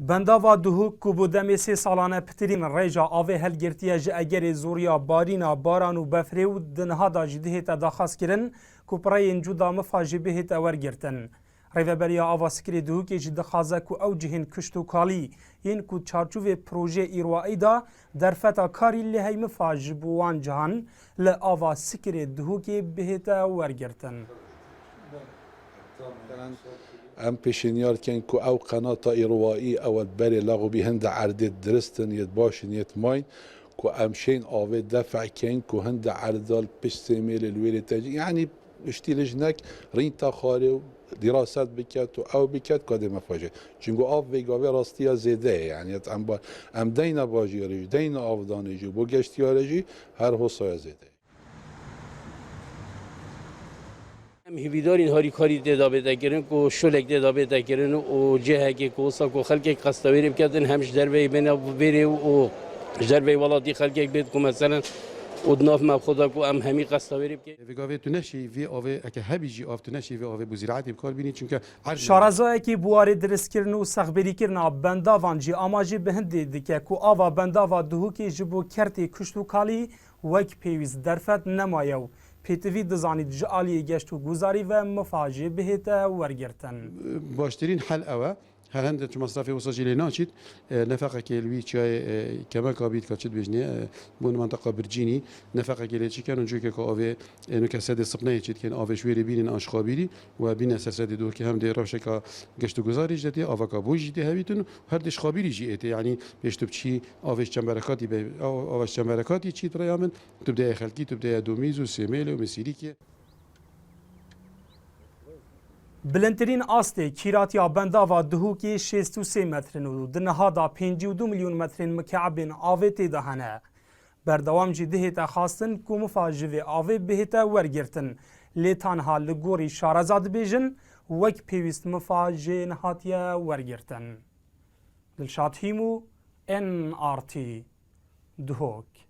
بنداوا دهوک کو بو دمی سی سالانه پترین ریجا آوه هلگرتیه جه اگر زوریا بارینا باران و بفری و دنها دا جده تا داخواست کرن کو پرای انجو دا مفاجی به تا ورگرتن. ریوبریا آوا سکری دهوکی جده خازه کو او جهن کشتو کالی این کو چارچوو پروژه ایروایی دا در فتا کاری لحی مفاج بوان جهان لآوا سکری دهوکی به تا ورگرتن. ام پیشنیار کن که او قناة ایروایی اول بری لغو بی هند عرض درستن ید باشن ید ماین که امشین آوه دفع کن که هند عرضال پیش سیمیل الویل تاجی یعنی اشتیلجنک رین تا خاره و دراسات بکت و او بکت کده مفاجه چونگو آف ویگاوه راستی زیده یعنی ام دین باجیارجی دین آفدانجی بو گشتیارجی هر حسای زیده هیویدارین هاری کاری داده دکرن کو شلک داده دکرن و جه که کوسا کو خلق قصدوری بکردن همش دروی بنا بری و دروی ولادی خلق بید کو مثلا ودناف ما خدا کو ام همی قصدوری بکرد. ویگاوی تونشی وی آوه اگه هبیجی آف تونشی وی آوه بزراعتی بکار بینی چون که شارزایی که بواری درست کردن و سخبری کردن بنداوانجی آماجی به هندی دیگه کو آوا بنداوا دهوکی جبو کرتی کشتو کالی وک پیویز درفت نمایو. پیتوی دزانید جالی گشت و گذاری و مفاجئ بهت ورگرتن. باشترین حل اوه هند چون مصرف وساجی ناشید نفقه کلوی چای کما کابید کاشت بجنی بون منطقه برجینی نفقه کلی چی کنن جو که آوه نکسد سپنای چید کن آوه شویری بینن آشخابیری و بین اساسات دور که هم دی روشه که گشت و گذاری جدی آوه کابوجی دی هویتون هر دش خابیری جیته یعنی بیشتر چی آوه چنبرکاتی به آوه چنبرکاتی چید برایمن تبدأ خلقی تبدأ دومیز و سیمیل و مسیری که بلندترین آسته کیراتیا بنداوا دهوکی 63 مترن و دنهادا 52 میلیون مترن مکعب آوه تیدهنه. بردوام جده تا خواستن که مفاجوه آوه بهتا ورگرتن لیتانها لگوری شارزاد بیجن وک پیوست مفاجه نهاتیا ورگرتن. دلشاد هیمو NRT دهوک